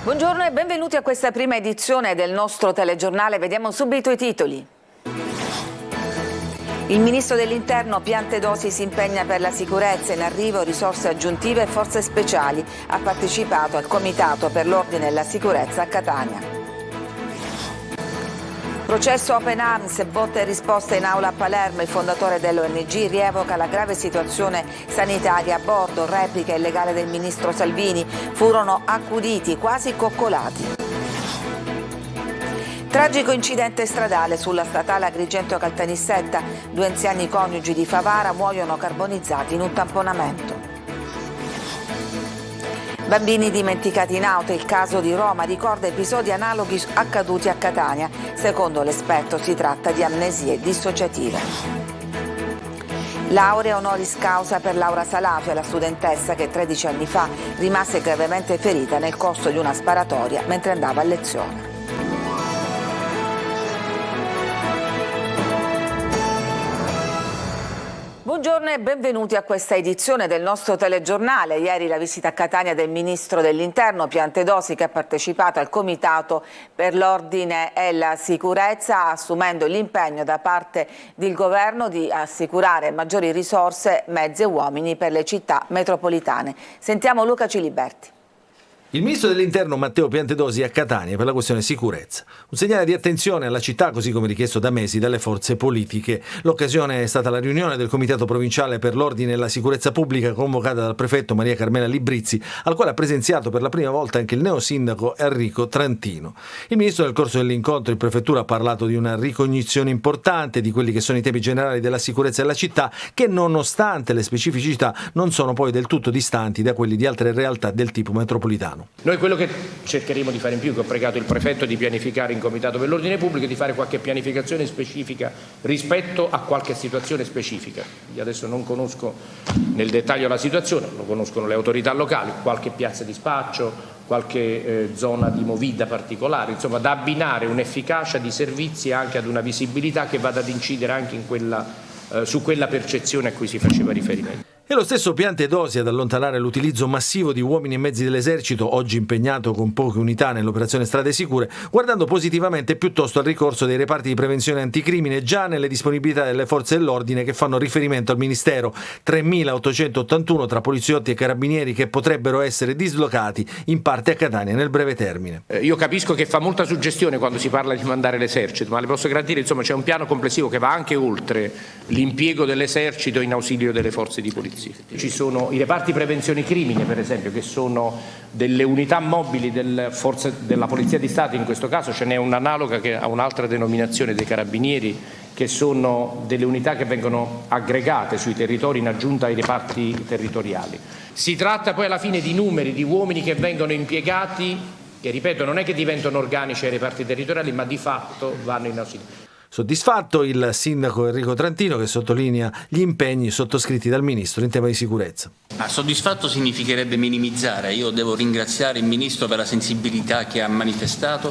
Buongiorno e benvenuti a questa prima edizione del nostro telegiornale. Vediamo subito i titoli. Il ministro dell'Interno Piantedosi si impegna per la sicurezza, in arrivo risorse aggiuntive e forze speciali. Ha partecipato al Comitato per l'Ordine e la Sicurezza a Catania. Processo Open Arms, botta e risposta in aula a Palermo. Il fondatore dell'ONG rievoca la grave situazione sanitaria a bordo, replica illegale del ministro Salvini. Furono accuditi, quasi coccolati. Tragico incidente stradale sulla statale Agrigento-Caltanissetta. 2 anziani coniugi di Favara muoiono carbonizzati in un tamponamento. Bambini dimenticati in auto, il caso di Roma ricorda episodi analoghi accaduti a Catania. Secondo l'esperto si tratta di amnesie dissociative. Laurea honoris causa per Laura Salafia, la studentessa che 13 anni fa rimase gravemente ferita nel corso di una sparatoria mentre andava a lezione. Buongiorno e benvenuti a questa edizione del nostro telegiornale. Ieri la visita a Catania del Ministro dell'Interno Piantedosi, che ha partecipato al Comitato per l'Ordine e la Sicurezza, assumendo l'impegno da parte del Governo di assicurare maggiori risorse, mezzi e uomini per le città metropolitane. Sentiamo Luca Ciliberti. Il ministro dell'Interno Matteo Piantedosi a Catania per la questione sicurezza. Un segnale di attenzione alla città, così come richiesto da mesi dalle forze politiche. L'occasione è stata la riunione del Comitato Provinciale per l'Ordine e la Sicurezza Pubblica convocata dal prefetto Maria Carmela Librizzi, al quale ha presenziato per la prima volta anche il neosindaco Enrico Trantino. Il ministro nel corso dell'incontro in prefettura ha parlato di una ricognizione importante di quelli che sono i temi generali della sicurezza della città, che nonostante le specificità non sono poi del tutto distanti da quelli di altre realtà del tipo metropolitano. Noi quello che cercheremo di fare in più, che ho pregato il prefetto di pianificare in Comitato per l'Ordine Pubblico, è di fare qualche pianificazione specifica rispetto a qualche situazione specifica. Io adesso non conosco nel dettaglio la situazione, lo conoscono le autorità locali, qualche piazza di spaccio, qualche zona di movida particolare, insomma da abbinare un'efficacia di servizi anche ad una visibilità che vada ad incidere anche su quella percezione a cui si faceva riferimento. E lo stesso Piantedosi ad allontanare l'utilizzo massivo di uomini e mezzi dell'esercito, oggi impegnato con poche unità nell'operazione Strade Sicure, guardando positivamente piuttosto al ricorso dei reparti di prevenzione anticrimine già nelle disponibilità delle forze dell'ordine che fanno riferimento al Ministero. 3.881 tra poliziotti e carabinieri che potrebbero essere dislocati in parte a Catania nel breve termine. Io capisco che fa molta suggestione quando si parla di mandare l'esercito, ma le posso garantire, insomma, c'è un piano complessivo che va anche oltre l'impiego dell'esercito in ausilio delle forze di polizia. Ci sono i reparti prevenzione crimine, per esempio, che sono delle unità mobili della Polizia di Stato, in questo caso ce n'è un'analoga che ha un'altra denominazione dei Carabinieri, che sono delle unità che vengono aggregate sui territori in aggiunta ai reparti territoriali. Si tratta poi alla fine di numeri di uomini che vengono impiegati, che ripeto non è che diventano organici ai reparti territoriali, ma di fatto vanno in ausilio. Soddisfatto il sindaco Enrico Trantino, che sottolinea gli impegni sottoscritti dal ministro in tema di sicurezza. Soddisfatto significherebbe minimizzare. Io devo ringraziare il ministro per la sensibilità che ha manifestato,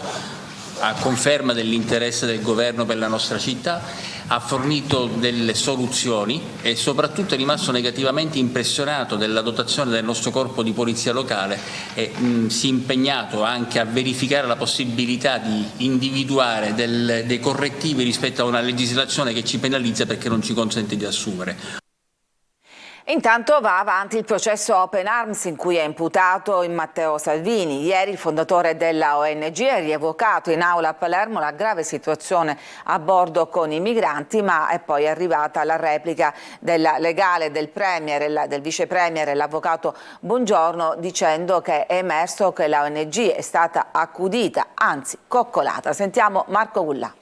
a conferma dell'interesse del governo per la nostra città, ha fornito delle soluzioni e soprattutto è rimasto negativamente impressionato della dotazione del nostro corpo di polizia locale e si è impegnato anche a verificare la possibilità di individuare dei correttivi rispetto a una legislazione che ci penalizza perché non ci consente di assumere. Intanto va avanti il processo Open Arms in cui è imputato Matteo Salvini. Ieri il fondatore della ONG ha rievocato in aula a Palermo la grave situazione a bordo con i migranti, ma è poi arrivata la replica della legale del premier, del vice premier e l'avvocato Bongiorno, dicendo che è emerso che la ONG è stata accudita, anzi coccolata. Sentiamo Marco Gullà.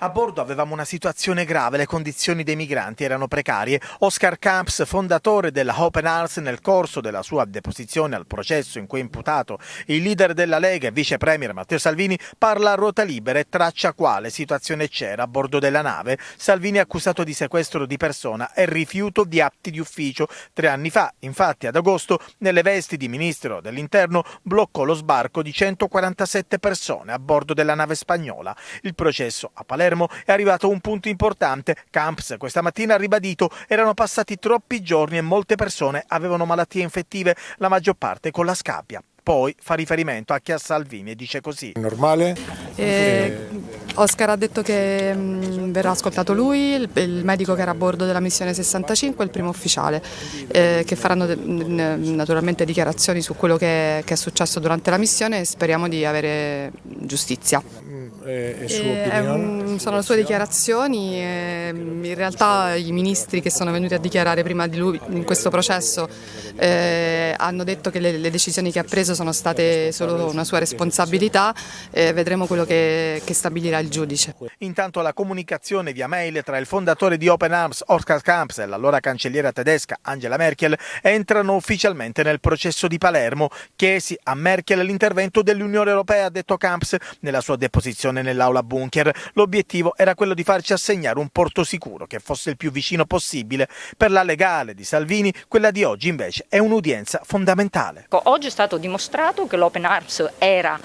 A bordo avevamo una situazione grave, le condizioni dei migranti erano precarie. Oscar Camps, fondatore della Open Arms, nel corso della sua deposizione al processo in cui è imputato il leader della Lega e vice premier Matteo Salvini, parla a ruota libera e traccia quale situazione c'era a bordo della nave. Salvini è accusato di sequestro di persona e rifiuto di atti di ufficio. 3 anni fa, infatti, ad agosto, nelle vesti di ministro dell'Interno, bloccò lo sbarco di 147 persone a bordo della nave spagnola. Il processo a Palermo è arrivato a un punto importante. Camps questa mattina ha ribadito: erano passati troppi giorni e molte persone avevano malattie infettive, la maggior parte con la scabbia. Poi fa riferimento anche a Salvini e dice così. Normale? Oscar ha detto che verrà ascoltato lui, il medico che era a bordo della missione 65 e il primo ufficiale, che faranno naturalmente dichiarazioni su quello che è successo durante la missione e speriamo di avere giustizia. Sono le sue dichiarazioni, in realtà i ministri che sono venuti a dichiarare prima di lui in questo processo hanno detto che le decisioni che ha preso sono state solo una sua responsabilità, vedremo quello che stabilirà il giudice. Intanto la comunicazione via mail tra il fondatore di Open Arms Oskar Kamps e l'allora cancelliera tedesca Angela Merkel entrano ufficialmente nel processo di Palermo. Chiesi a Merkel l'intervento dell'Unione Europea, ha detto Kamps nella sua deposizione nell'aula bunker. L'obiettivo era quello di farci assegnare un porto sicuro che fosse il più vicino possibile. Per la legale di Salvini, quella di oggi invece è un'udienza fondamentale. Oggi è stato dimostrato che l'Open Arms era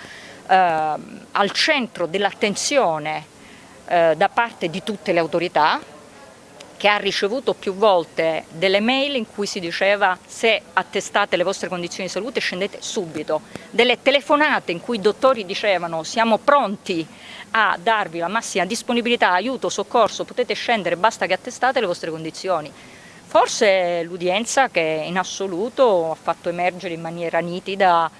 al centro dell'attenzione da parte di tutte le autorità, che ha ricevuto più volte delle mail in cui si diceva: se attestate le vostre condizioni di salute scendete subito, delle telefonate in cui i dottori dicevano: siamo pronti a darvi la massima disponibilità, aiuto, soccorso, potete scendere, basta che attestate le vostre condizioni. Forse l'udienza che in assoluto ha fatto emergere in maniera nitida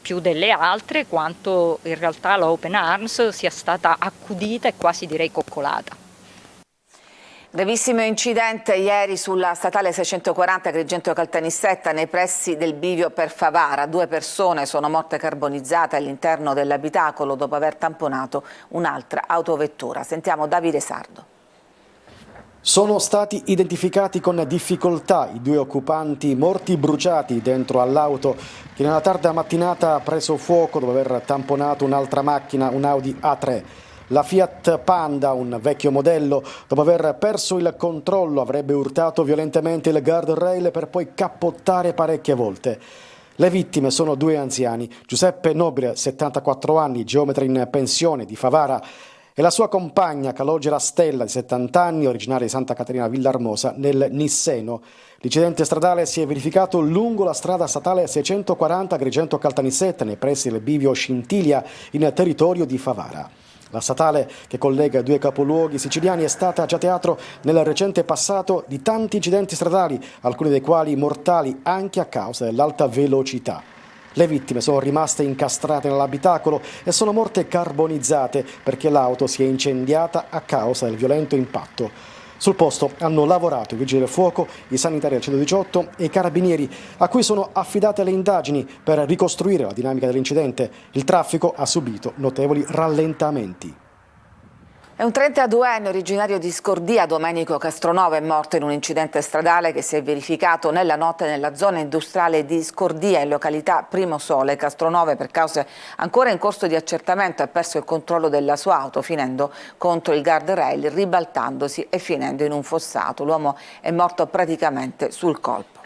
più delle altre quanto in realtà la Open Arms sia stata accudita e quasi direi coccolata. Gravissimo incidente ieri sulla statale 640 Agrigento-Caltanissetta nei pressi del bivio per Favara. 2 persone sono morte carbonizzate all'interno dell'abitacolo dopo aver tamponato un'altra autovettura. Sentiamo Davide Sardo. Sono stati identificati con difficoltà i 2 occupanti morti bruciati dentro all'auto che nella tarda mattinata ha preso fuoco dopo aver tamponato un'altra macchina, un Audi A3. La Fiat Panda, un vecchio modello, dopo aver perso il controllo avrebbe urtato violentemente il guardrail per poi cappottare parecchie volte. Le vittime sono 2 anziani, Giuseppe Nobile, 74 anni, geometra in pensione di Favara, e la sua compagna Calogera Stella, di 70 anni, originaria di Santa Caterina Villarmosa, nel Nisseno. L'incidente stradale si è verificato lungo la strada statale 640 Agrigento-Caltanissetta, nei pressi del bivio Scintilla, in territorio di Favara. La statale che collega i 2 capoluoghi siciliani è stata già teatro nel recente passato di tanti incidenti stradali, alcuni dei quali mortali anche a causa dell'alta velocità. Le vittime sono rimaste incastrate nell'abitacolo e sono morte carbonizzate perché l'auto si è incendiata a causa del violento impatto. Sul posto hanno lavorato i vigili del fuoco, i sanitari del 118 e i carabinieri, a cui sono affidate le indagini per ricostruire la dinamica dell'incidente. Il traffico ha subito notevoli rallentamenti. È un 32enne originario di Scordia, Domenico Castronova, è morto in un incidente stradale che si è verificato nella notte nella zona industriale di Scordia, in località Primo Sole. Castronova, per cause ancora in corso di accertamento, ha perso il controllo della sua auto finendo contro il guardrail, ribaltandosi e finendo in un fossato. L'uomo è morto praticamente sul colpo.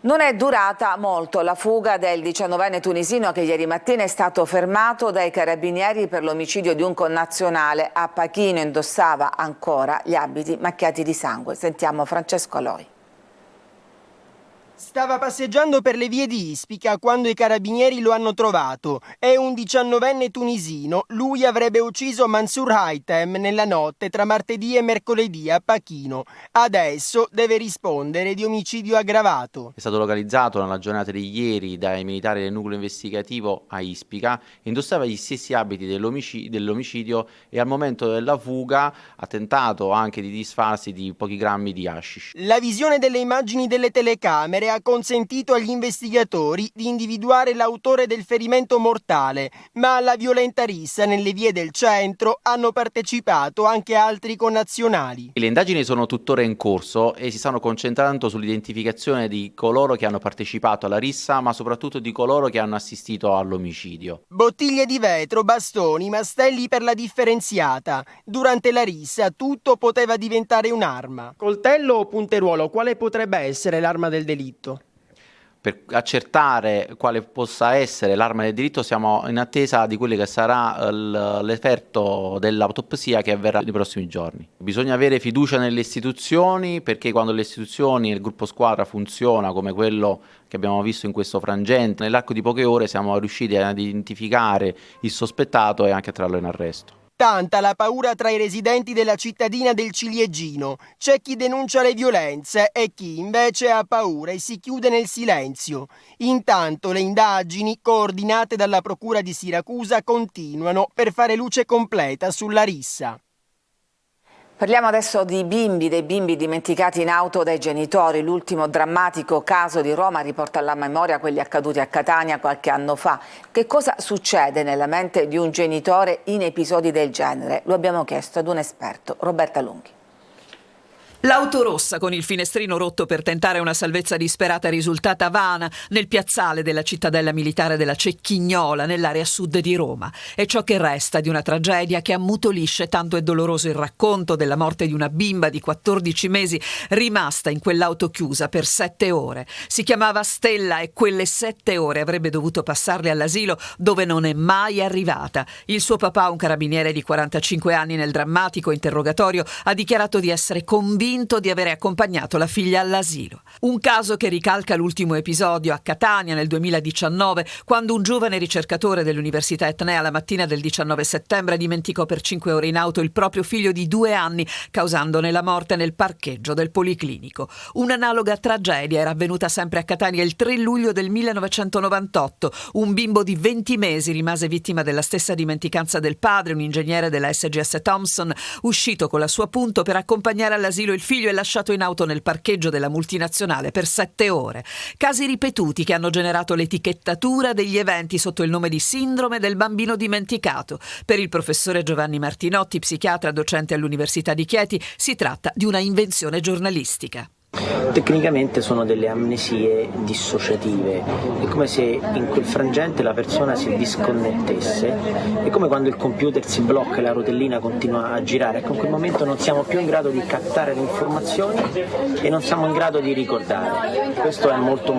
Non è durata molto la fuga del 19enne tunisino che ieri mattina è stato fermato dai carabinieri per l'omicidio di un connazionale. A Pachino indossava ancora gli abiti macchiati di sangue. Sentiamo Francesco Aloi. Stava passeggiando per le vie di Ispica quando i carabinieri lo hanno trovato. È un 19enne tunisino. Lui avrebbe ucciso Mansour Haitem nella notte tra martedì e mercoledì a Pachino. Adesso deve rispondere di omicidio aggravato. È stato localizzato nella giornata di ieri dai militari del nucleo investigativo a Ispica. Indossava gli stessi abiti dell'omicidio e al momento della fuga ha tentato anche di disfarsi di pochi grammi di hashish. La visione delle immagini delle telecamere ha consentito agli investigatori di individuare l'autore del ferimento mortale, ma alla violenta rissa nelle vie del centro hanno partecipato anche altri connazionali. Le indagini sono tuttora in corso e si stanno concentrando sull'identificazione di coloro che hanno partecipato alla rissa, ma soprattutto di coloro che hanno assistito all'omicidio. Bottiglie di vetro, bastoni, mastelli per la differenziata. Durante la rissa tutto poteva diventare un'arma. Coltello o punteruolo, quale potrebbe essere l'arma del delitto? Per accertare quale possa essere l'arma del delitto siamo in attesa di quello che sarà l'esperto dell'autopsia che avverrà nei prossimi giorni. Bisogna avere fiducia nelle istituzioni, perché quando le istituzioni e il gruppo squadra funziona come quello che abbiamo visto in questo frangente, nell'arco di poche ore siamo riusciti a identificare il sospettato e anche a trarlo in arresto. Tanta la paura tra i residenti della cittadina del Ciliegino. C'è chi denuncia le violenze e chi invece ha paura e si chiude nel silenzio. Intanto le indagini, coordinate dalla Procura di Siracusa, continuano per fare luce completa sulla rissa. Parliamo adesso di dei bimbi dimenticati in auto dai genitori. L'ultimo drammatico caso di Roma riporta alla memoria quelli accaduti a Catania qualche anno fa. Che cosa succede nella mente di un genitore in episodi del genere? Lo abbiamo chiesto ad un esperto, Roberta Lunghi. L'auto rossa con il finestrino rotto per tentare una salvezza disperata è risultata vana nel piazzale della cittadella militare della Cecchignola, nell'area sud di Roma. È ciò che resta di una tragedia che ammutolisce tanto è doloroso il racconto della morte di una bimba di 14 mesi rimasta in quell'auto chiusa per 7 ore. Si chiamava Stella e quelle 7 ore avrebbe dovuto passarle all'asilo dove non è mai arrivata. Il suo papà, un carabiniere di 45 anni, nel drammatico interrogatorio ha dichiarato di essere convinto di avere accompagnato la figlia all'asilo. Un caso che ricalca l'ultimo episodio a Catania nel 2019, quando un giovane ricercatore dell'Università Etnea la mattina del 19 settembre dimenticò per 5 ore in auto il proprio figlio di 2 anni, causandone la morte nel parcheggio del Policlinico. Un'analoga tragedia era avvenuta sempre a Catania il 3 luglio del 1998. Un bimbo di 20 mesi rimase vittima della stessa dimenticanza del padre, un ingegnere della SGS Thompson, uscito con la sua Punto per accompagnare all'asilo il figlio e lasciato in auto nel parcheggio della multinazionale per 7 ore. Casi ripetuti che hanno generato l'etichettatura degli eventi sotto il nome di sindrome del bambino dimenticato. Per il professore Giovanni Martinotti, psichiatra docente all'Università di Chieti, si tratta di una invenzione giornalistica. Tecnicamente sono delle amnesie dissociative, è come se in quel frangente la persona si disconnettesse, è come quando il computer si blocca e la rotellina continua a girare, ecco, in quel momento non siamo più in grado di captare le informazioni e non siamo in grado di ricordare. Questo è molto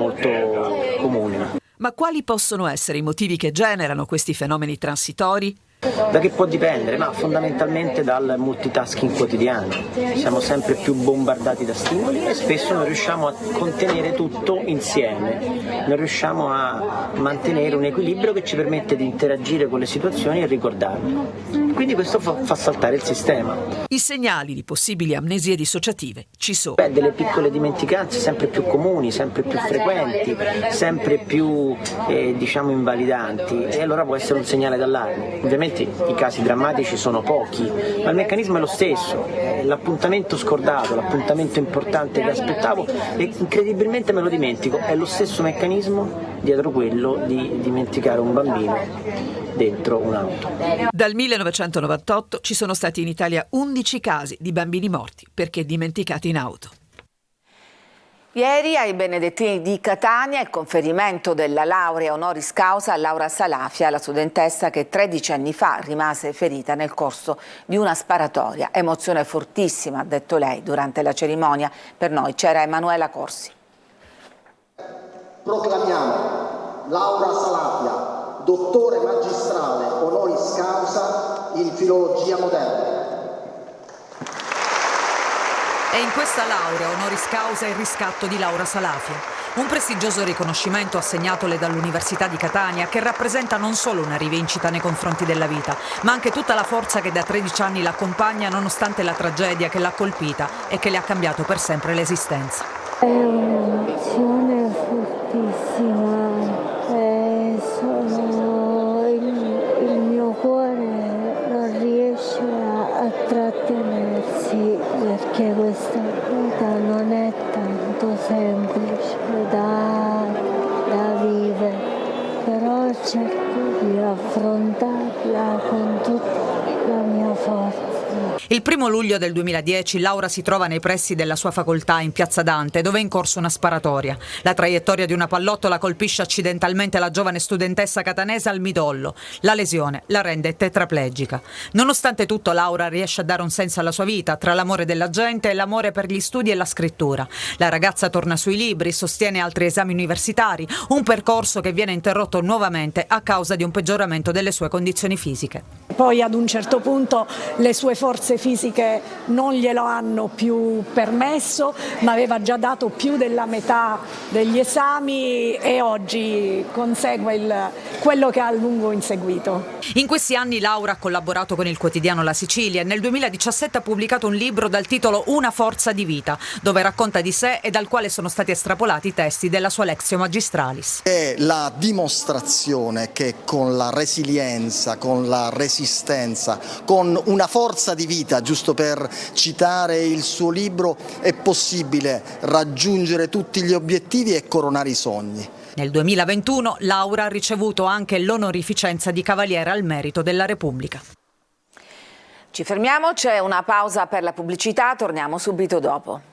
comune. Ma quali possono essere i motivi che generano questi fenomeni transitori? Da che può dipendere? Ma fondamentalmente dal multitasking quotidiano. Siamo sempre più bombardati da stimoli e spesso non riusciamo a contenere tutto insieme, non riusciamo a mantenere un equilibrio che ci permette di interagire con le situazioni e ricordarle. Quindi questo fa saltare il sistema. I segnali di possibili amnesie dissociative ci sono. Delle piccole dimenticanze sempre più comuni, sempre più frequenti, sempre più invalidanti, e allora può essere un segnale d'allarme. Ovviamente i casi drammatici sono pochi, ma il meccanismo è lo stesso. L'appuntamento scordato, l'appuntamento importante che aspettavo e incredibilmente me lo dimentico, è lo stesso meccanismo dietro quello di dimenticare un bambino dentro un'auto. Dal 1998 ci sono stati in Italia 11 casi di bambini morti perché dimenticati in auto. Ieri ai Benedettini di Catania il conferimento della laurea honoris causa a Laura Salafia, la studentessa che 13 anni fa rimase ferita nel corso di una sparatoria. Emozione fortissima, ha detto lei durante la cerimonia. Per noi c'era Emanuela Corsi. Proclamiamo Laura Salafia, dottore magistrale honoris causa in filologia moderna. È in questa laurea honoris causa il riscatto di Laura Salafia, un prestigioso riconoscimento assegnatole dall'Università di Catania che rappresenta non solo una rivincita nei confronti della vita, ma anche tutta la forza che da 13 anni l'accompagna nonostante la tragedia che l'ha colpita e che le ha cambiato per sempre l'esistenza. È un'emozione fortissima e il mio cuore non riesce a trattenersi, perché questa vita non è tanto semplice da vivere, però cerco di affrontarla con tutta la mia forza. Il 1° luglio del 2010 Laura si trova nei pressi della sua facoltà in Piazza Dante, dove è in corso una sparatoria. La traiettoria di una pallottola colpisce accidentalmente la giovane studentessa catanese al midollo. La lesione la rende tetraplegica. Nonostante tutto, Laura riesce a dare un senso alla sua vita, tra l'amore della gente e l'amore per gli studi e la scrittura. La ragazza torna sui libri, sostiene altri esami universitari, un percorso che viene interrotto nuovamente a causa di un peggioramento delle sue condizioni fisiche. Poi ad un certo punto le sue forze fisiche non glielo hanno più permesso, ma aveva già dato più della metà degli esami e oggi consegue quello che ha a lungo inseguito. In questi anni Laura ha collaborato con il quotidiano La Sicilia e nel 2017 ha pubblicato un libro dal titolo Una forza di vita, dove racconta di sé e dal quale sono stati estrapolati i testi della sua Lectio Magistralis. È la dimostrazione che con la resilienza, con la resistenza, con una forza di vita, giusto per citare il suo libro, è possibile raggiungere tutti gli obiettivi e coronare i sogni. Nel 2021 Laura ha ricevuto anche l'onorificenza di Cavaliere al Merito della Repubblica. Ci fermiamo, c'è una pausa per la pubblicità, torniamo subito dopo.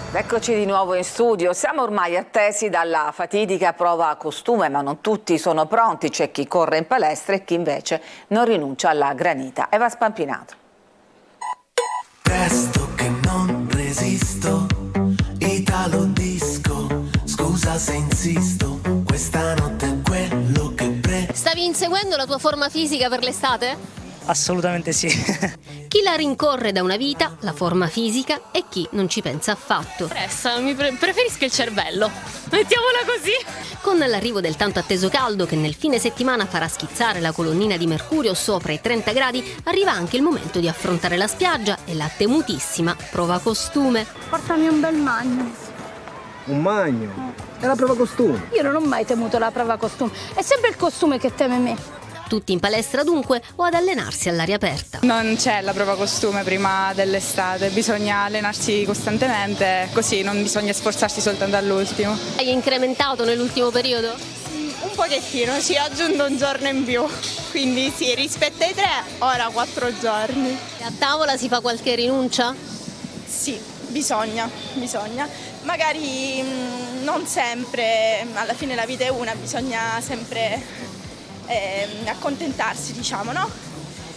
Eccoci di nuovo in studio, siamo ormai attesi dalla fatidica prova a costume, ma non tutti sono pronti, c'è chi corre in palestra e chi invece non rinuncia alla granita. Eva Spampinato. Presto che non resisto, Italo disco, scusa se insisto, questa notte è quello che Stavi inseguendo la tua forma fisica per l'estate? Assolutamente sì. Chi la rincorre da una vita, la forma fisica, e chi non ci pensa affatto. Preferisco il cervello, mettiamola così. Con l'arrivo del tanto atteso caldo che nel fine settimana farà schizzare la colonnina di mercurio sopra i 30 gradi, arriva anche il momento di affrontare la spiaggia e la temutissima prova costume. Portami un bel magno. Un magno? È la prova costume. Io non ho mai temuto la prova costume, è sempre il costume che teme me. Tutti in palestra dunque o ad allenarsi all'aria aperta? Non c'è la prova costume prima dell'estate, bisogna allenarsi costantemente, così non bisogna sforzarsi soltanto all'ultimo. Hai incrementato nell'ultimo periodo? Un pochettino, ci ho aggiunto un giorno in più, quindi sì, rispetto ai 3, ora 4 giorni. E a tavola si fa qualche rinuncia? Sì, bisogna. Magari non sempre, alla fine la vita è una, bisogna sempre accontentarsi, diciamo, no?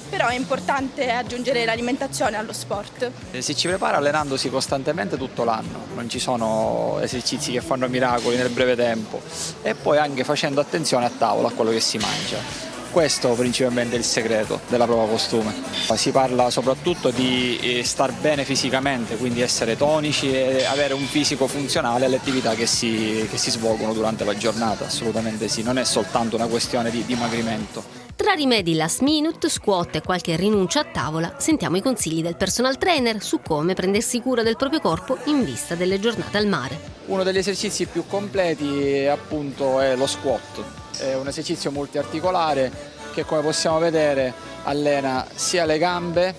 Però è importante aggiungere l'alimentazione allo sport. Si ci prepara allenandosi costantemente tutto l'anno, non ci sono esercizi che fanno miracoli nel breve tempo, e poi anche facendo attenzione a tavola a quello che si mangia. Questo principalmente è il segreto della prova costume. Si parla soprattutto di star bene fisicamente, quindi essere tonici e avere un fisico funzionale alle attività che si svolgono durante la giornata, assolutamente sì, non è soltanto una questione di dimagrimento. Tra rimedi last minute, squat e qualche rinuncia a tavola, sentiamo i consigli del personal trainer su come prendersi cura del proprio corpo in vista delle giornate al mare. Uno degli esercizi più completi appunto è lo squat. È un esercizio multiarticolare che, come possiamo vedere, allena sia le gambe,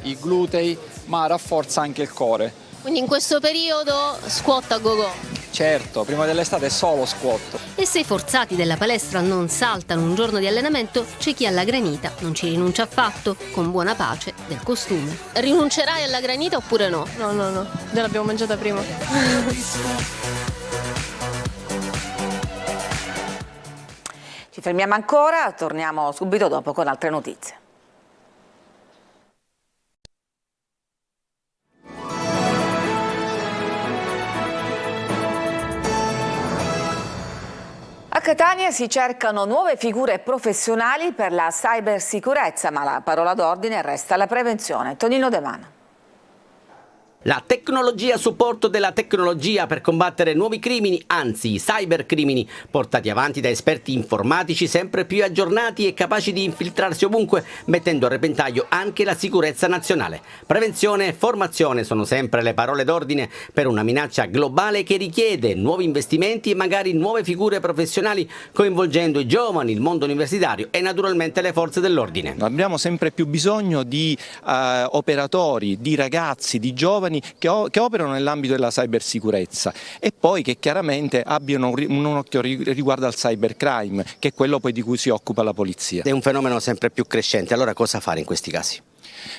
i glutei, ma rafforza anche il core. Quindi in questo periodo squat a go-go? Certo, prima dell'estate è solo squat. E se i forzati della palestra non saltano un giorno di allenamento, c'è chi alla granita non ci rinuncia affatto, con buona pace del costume. Rinuncerai alla granita oppure no? No, già l'abbiamo mangiata prima. Ci fermiamo ancora, torniamo subito dopo con altre notizie. A Catania si cercano nuove figure professionali per la cybersicurezza, ma la parola d'ordine resta la prevenzione. Tonino De Mano. La tecnologia a supporto della tecnologia per combattere nuovi crimini, anzi i cybercrimini, portati avanti da esperti informatici sempre più aggiornati e capaci di infiltrarsi ovunque, mettendo a repentaglio anche la sicurezza nazionale. Prevenzione e formazione sono sempre le parole d'ordine per una minaccia globale che richiede nuovi investimenti e magari nuove figure professionali, coinvolgendo i giovani, il mondo universitario e naturalmente le forze dell'ordine. Abbiamo sempre più bisogno di operatori, di ragazzi, di giovani giovani che operano nell'ambito della cybersicurezza e poi che chiaramente abbiano un occhio riguardo al cybercrime, che è quello poi di cui si occupa la polizia. È un fenomeno sempre più crescente, allora cosa fare in questi casi?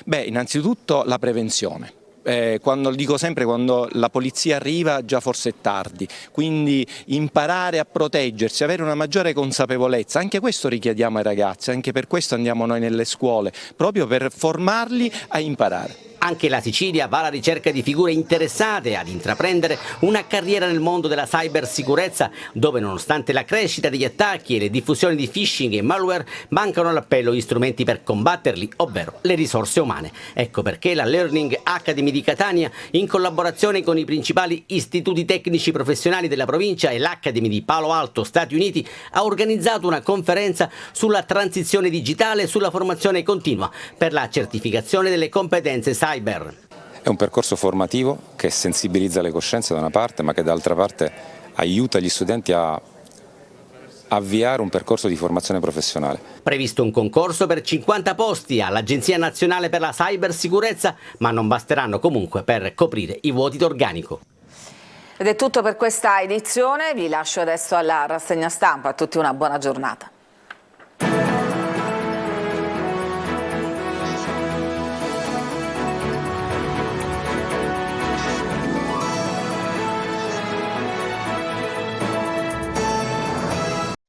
Beh, innanzitutto la prevenzione. Dico sempre, quando la polizia arriva già forse è tardi, quindi imparare a proteggersi, avere una maggiore consapevolezza, anche questo richiediamo ai ragazzi, anche per questo andiamo noi nelle scuole, proprio per formarli a imparare. Anche la Sicilia va alla ricerca di figure interessate ad intraprendere una carriera nel mondo della cybersicurezza, dove nonostante la crescita degli attacchi e le diffusioni di phishing e malware mancano all'appello gli strumenti per combatterli, ovvero le risorse umane. Ecco perché la Learning Academy di Catania, in collaborazione con i principali istituti tecnici professionali della provincia e l'Academy di Palo Alto, Stati Uniti, ha organizzato una conferenza sulla transizione digitale e sulla formazione continua per la certificazione delle competenze cyber. È un percorso formativo che sensibilizza le coscienze da una parte, ma che dall'altra parte aiuta gli studenti a avviare un percorso di formazione professionale. Previsto un concorso per 50 posti all'Agenzia Nazionale per la Cybersicurezza, ma non basteranno comunque per coprire i vuoti d'organico. Ed è tutto per questa edizione, vi lascio adesso alla rassegna stampa, a tutti una buona giornata.